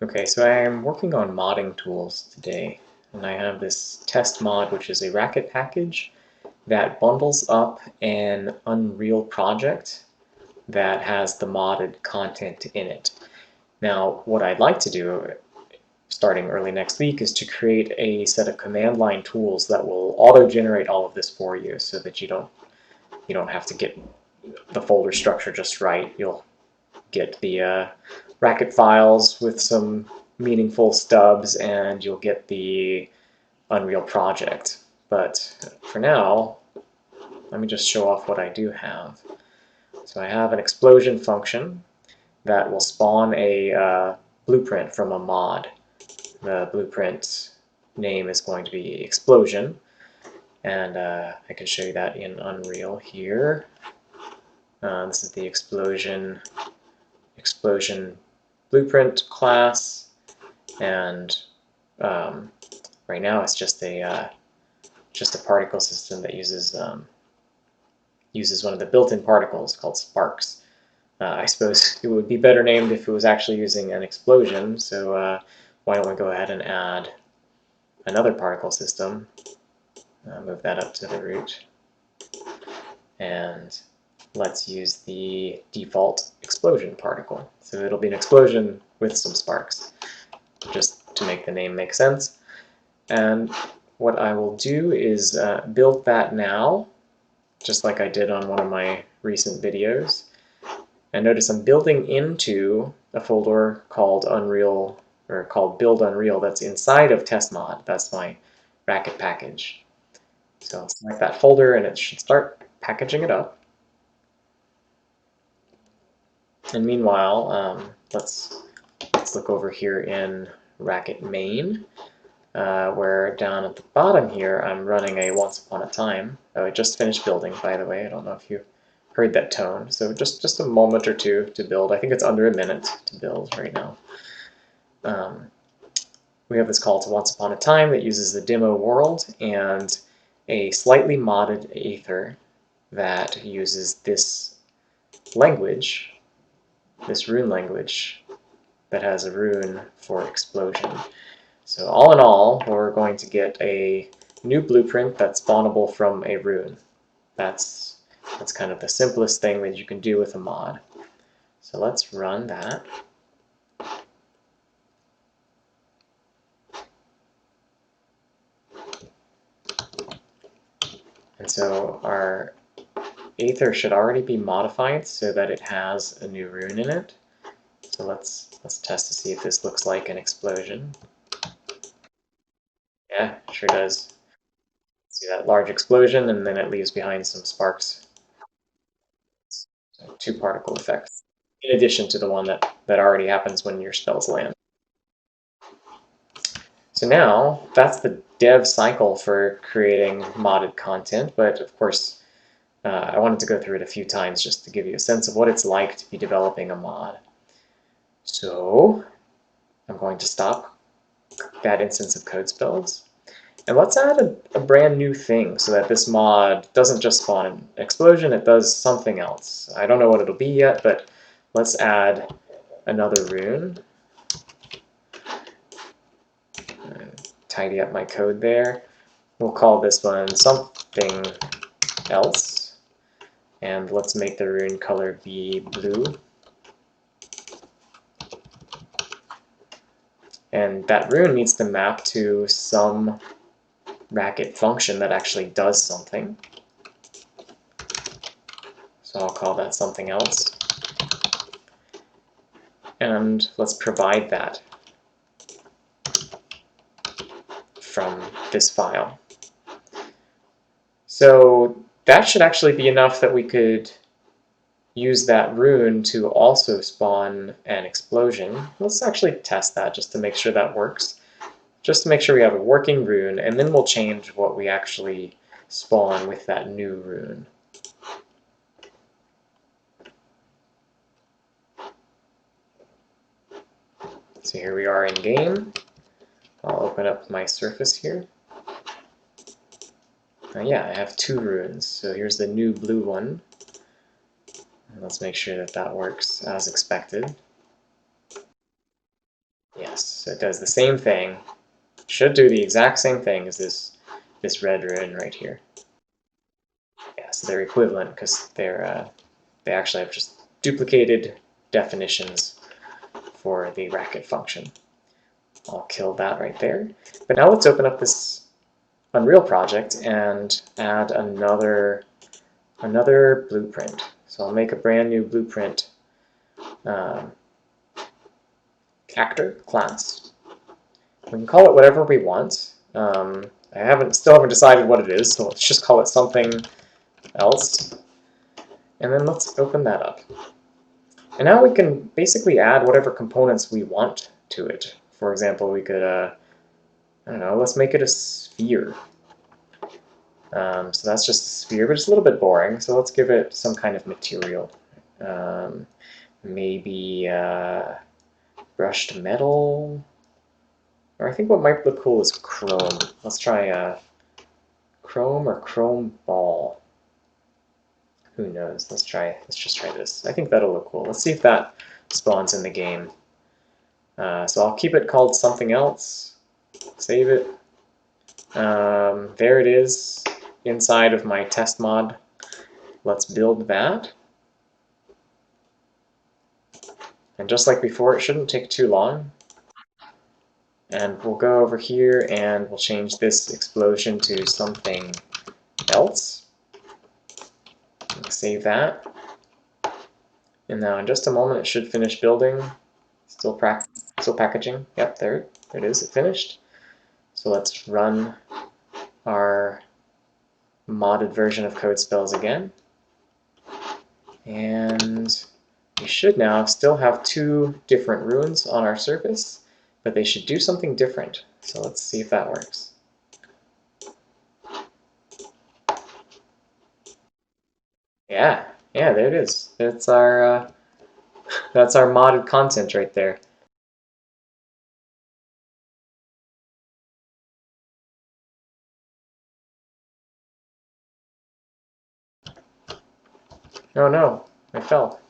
Okay, so I'm working on modding tools today, and I have this test mod, which is a Racket package that bundles up an Unreal project that has the modded content in it. Now, what I'd like to do, starting early next week, is to create a set of command line tools that will auto-generate all of this for you, so that you don't have to get the folder structure just right. You'll get the Racket files with some meaningful stubs, and you'll get the Unreal project. But for now, let me just show off what I do have. So I have an explosion function that will spawn a blueprint from a mod. The blueprint name is going to be explosion, and I can show you that in Unreal here. This is the explosion blueprint class, and right now it's just a particle system that uses one of the built-in particles called sparks. I suppose it would be better named if it was actually using an explosion, so why don't we go ahead and add another particle system, move that up to the root, and let's use the default explosion particle. So it'll be an explosion with some sparks, just to make the name make sense. And what I will do is build that now, just like I did on one of my recent videos. And notice I'm building into a folder called Unreal, or called Build Unreal, that's inside of TestMod. That's my Racket package. So I'll select that folder, and it should start packaging it up. And meanwhile, let's look over here in Racket main, where down at the bottom here I'm running a Once Upon a Time. Oh, I just finished building, by the way. I don't know if you heard that tone. So just a moment or two to build. I think it's under a minute to build right now. We have this call to Once Upon a Time that uses the demo world and a slightly modded Aether that uses this language, this rune language, that has a rune for explosion. So all in all, we're going to get a new blueprint that's spawnable from a rune. That's kind of the simplest thing that you can do with a mod. So let's run that. And so our Aether should already be modified so that it has a new rune in it. So let's test to see if this looks like an explosion. Yeah, it sure does. See that large explosion, and then it leaves behind some sparks. So 2 particle effects, in addition to the one that already happens when your spells land. So now, that's the dev cycle for creating modded content, but of course, I wanted to go through it a few times just to give you a sense of what it's like to be developing a mod. So I'm going to stop that instance of CodeSpells, and let's add a brand new thing so that this mod doesn't just spawn an explosion, it does something else. I don't know what it'll be yet, but let's add another rune. Tidy up my code there. We'll call this one something else, and let's make the rune color be blue. And that rune needs to map to some Racket function that actually does something. So I'll call that something else. And let's provide that from this file. So that should actually be enough that we could use that rune to also spawn an explosion. Let's actually test that just to make sure that works. Just to make sure we have a working rune, and then we'll change what we actually spawn with that new rune. So here we are in game. I'll open up my surface here. Yeah, I have 2 runes. So here's the new blue one. And let's make sure that that works as expected. Yes, Yes, so it does the same thing. Should do the exact same thing as this red rune right here. Yeah, so they're equivalent because they actually have just duplicated definitions for the racket function. I'll kill that right there. But now let's open up this Unreal project and add another blueprint. So I'll make a brand new blueprint actor class. We can call it whatever we want. I still haven't decided what it is, so let's just call it something else. And then let's open that up. And now we can basically add whatever components we want to it. For example, we could, I don't know, let's make it a sphere. So that's just a sphere, but it's a little bit boring, so let's give it some kind of material. Maybe brushed metal, or I think what might look cool is chrome. Let's try chrome or chrome ball. Who knows? Let's just try this. I think that'll look cool. Let's see if that spawns in the game. So I'll keep it called something else. Save it. There it is inside of my test mod. Let's build that. And just like before, it shouldn't take too long. And we'll go over here and we'll change this explosion to something else. Save that. And now in just a moment it should finish building. Still packaging. Yep, there it is. It finished. So let's run our modded version of CodeSpells again. And we should now still have two different runes on our surface, but they should do something different. So let's see if that works. Yeah, there it is. That's our modded content right there. Oh no, I fell.